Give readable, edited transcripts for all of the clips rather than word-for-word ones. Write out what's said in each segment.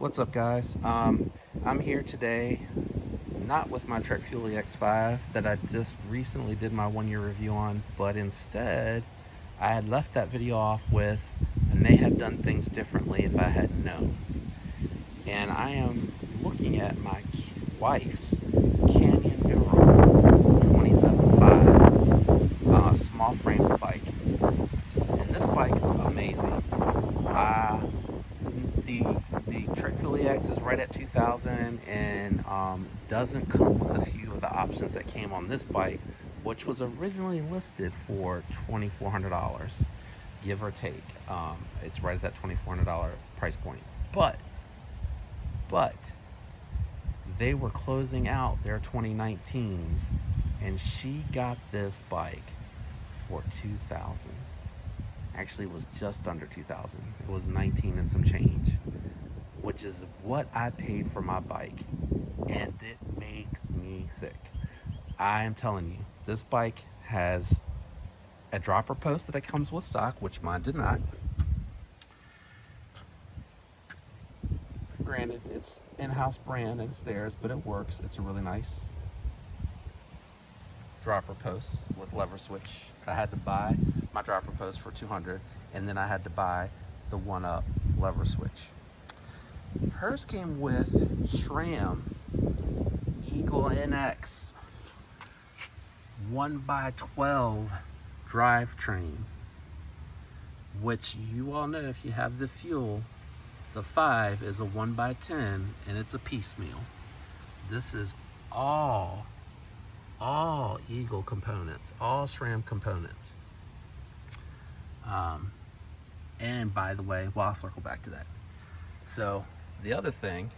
What's up, guys? I'm here today, not with my Trek Fuel EX5 that I just recently did my 1 year review on, but instead I had left that video off with I may have done things differently if I had known. And I am looking at my wife's Canyon Neuron 27.5 small frame bike. And this bike's amazing. The Trek Fuel EX is right at 2,000 and doesn't come with a few of the options that came on this bike, which was originally listed for $2,400, give or take. It's right at that $2,400 price point. But they were closing out their 2019s, and she got this bike for 2,000. Actually, it was just under 2,000. It was 19 and some change, which is what I paid for my bike, and it makes me sick. I am telling you, this bike has a dropper post that it comes with stock, which mine did not. Granted, it's in-house brand and it's theirs, but it works. It's a really nice dropper post with lever switch. I had to buy my dropper post for $200, and then I had to buy the one-up lever switch. Hers came with SRAM Eagle NX 1x12 drivetrain, which you all know if you have the fuel, the 5 is a 1x10 and it's a piecemeal. This is all Eagle components, all SRAM components. And by the way, well, I'll circle back to that. So the other thing,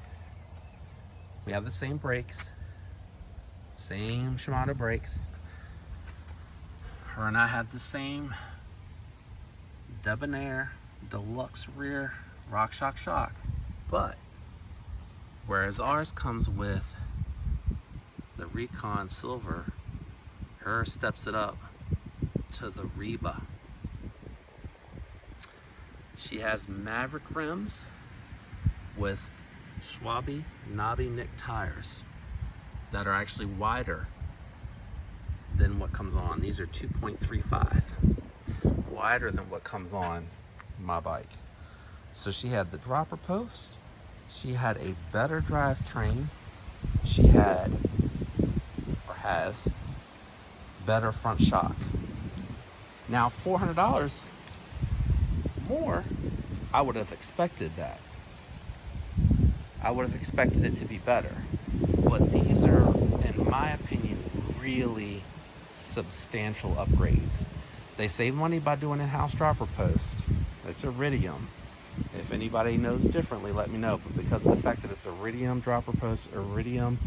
we have the same brakes, same Shimano brakes. Her and I have the same Debonair deluxe rear RockShox shock, but whereas ours comes with the Recon Silver, her steps it up to the Reba. She has Maverick rims with Schwalbe knobby Nick tires that are actually wider than what comes on. These are 2.35, wider than what comes on my bike. So she had the dropper post, she had a better drivetrain, she had, or has, better front shock. Now $400 more, I would have expected that. I would have expected it to be better. But these are, in my opinion, really substantial upgrades. They save money by doing in-house dropper post. It's iridium. If anybody knows differently, let me know. But because of the fact that it's iridium dropper post, iridium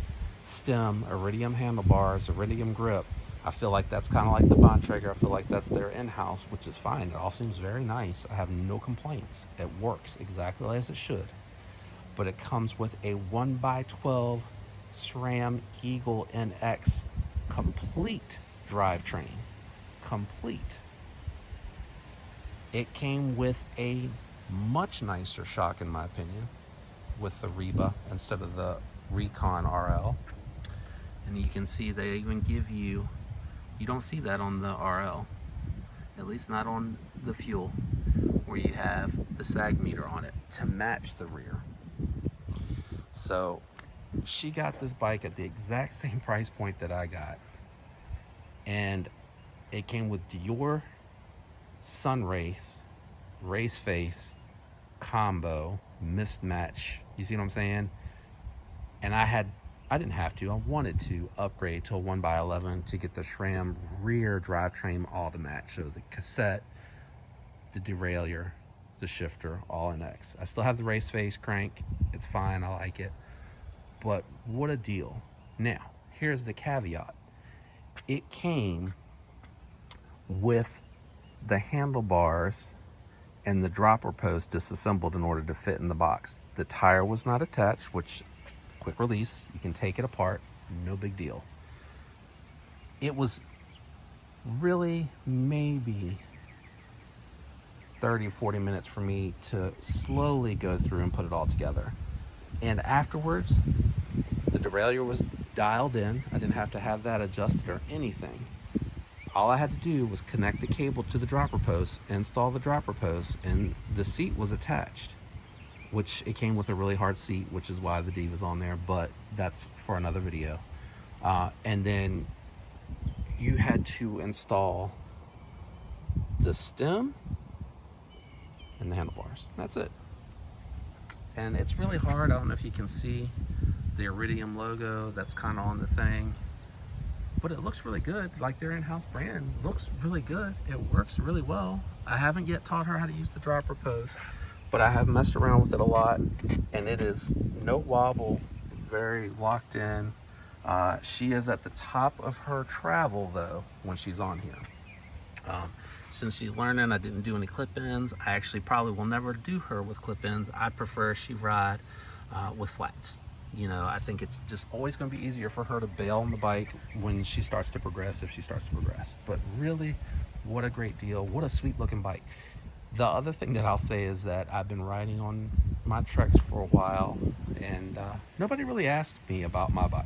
stem, iridium handlebars, iridium grip, I feel like that's kind of like the Bontrager. I feel like that's their in-house, which is fine. It all seems very nice. I have no complaints. It works exactly as it should. But it comes with a 1x12 SRAM Eagle NX complete drivetrain. Complete. It came with a much nicer shock, in my opinion, with the Reba instead of the Recon RL. And you can see they even give you don't see that on the RL, at least not on the fuel, where you have the sag meter on it to match the rear. So she got this bike at the exact same price point that I got, and it came with Dior Sunrace race face combo mismatch. You see what I'm saying? And I didn't have to, I wanted to upgrade to a 1x11 to get the SRAM rear drivetrain all to match. So the cassette, the derailleur, the shifter, all NX. I still have the race face crank. It's fine, I like it. But what a deal. Now, here's the caveat. It came with the handlebars and the dropper post disassembled in order to fit in the box. The tire was not attached, which, quick release, you can take it apart, no big deal. It was really maybe 30, 40 minutes for me to slowly go through and put it all together. And afterwards, the derailleur was dialed in. I didn't have to have that adjusted or anything. All I had to do was connect the cable to the dropper post, install the dropper post, and the seat was attached, which it came with a really hard seat, which is why the Diva's on there, but that's for another video. And then you had to install the stem and the handlebars. That's it. And it's really hard. I don't know if you can see the Iridium logo that's kind of on the thing, but it looks really good. Like their in-house brand looks really good. It works really well. I haven't yet taught her how to use the dropper post, but I have messed around with it a lot, and it is no wobble, very locked in. She is at the top of her travel though when she's on here. Since she's learning, I didn't do any clip-ins. I actually probably will never do her with clip-ins. I prefer she ride with flats. You know, I think it's just always going to be easier for her to bail on the bike when she starts to progress, if she starts to progress. But really, what a great deal. What a sweet looking bike. The other thing that I'll say is that I've been riding on my Treks for a while, and nobody really asked me about my bike.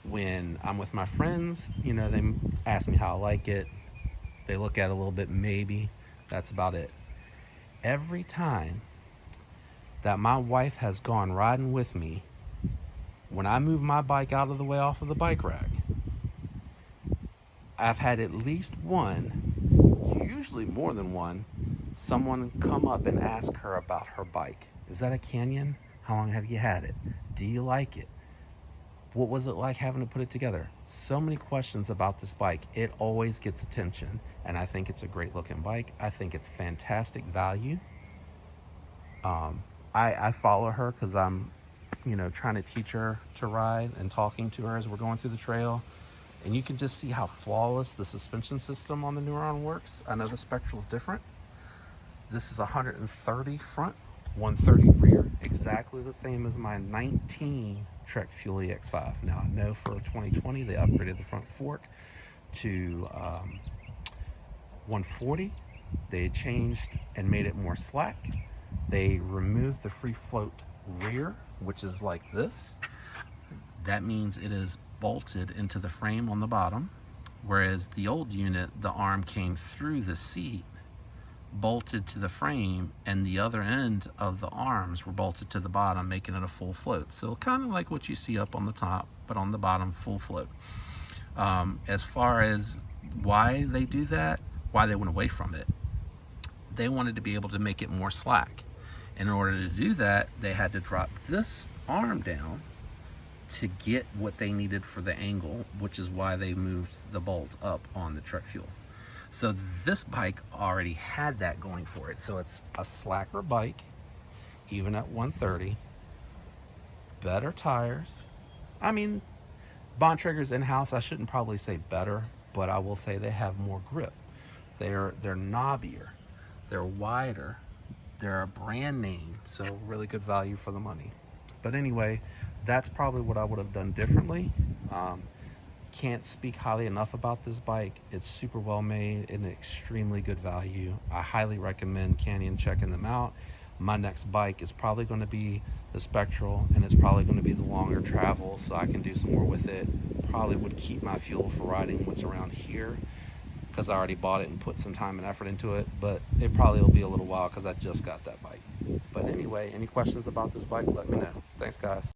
When I'm with my friends, you know, they ask me how I like it. They look at it a little bit, maybe. That's about it. Every time that my wife has gone riding with me, when I move my bike out of the way off of the bike rack, I've had at least one, usually more than one, someone come up and ask her about her bike. Is that a Canyon? How long have you had it? Do you like it? What was it like having to put it together? So many questions about this bike. It always gets attention, and I think it's a great looking bike. I think it's fantastic value. I follow her because I'm, you know, trying to teach her to ride and talking to her as we're going through the trail. And you can just see how flawless the suspension system on the Neuron works. I know the Spectral's different. This is 130 front, 130 rear, exactly the same as my 19 Trek Fuel EX5. Now I know for 2020 they upgraded the front fork to 140. They changed and made it more slack. They removed the free float rear, which is like this. That means it is bolted into the frame on the bottom, whereas the old unit, the arm came through the seat, bolted to the frame, and the other end of the arms were bolted to the bottom, making it a full float. So kind of like what you see up on the top, but on the bottom, full float. As far as why they do that, why they went away from it, they wanted to be able to make it more slack. In order to do that, they had to drop this arm down to get what they needed for the angle, which is why they moved the bolt up on the Trek Fuel. So this bike already had that going for it. So it's a slacker bike, even at 130, better tires. I mean, Bontrager's in-house, I shouldn't probably say better, but I will say they have more grip. They're knobbier, they're wider, they're a brand name, so really good value for the money. But anyway, that's probably what I would have done differently. Can't speak highly enough about this bike. It's super well made and extremely good value. I highly recommend Canyon checking them out. My next bike is probably going to be the Spectral, and it's probably going to be the longer travel, so I can do some more with it. Probably would keep my fuel for riding what's around here, because I already bought it and put some time and effort into it, but it probably will be a little while because I just got that bike. But anyway, any questions about this bike, let me know. Thanks, guys.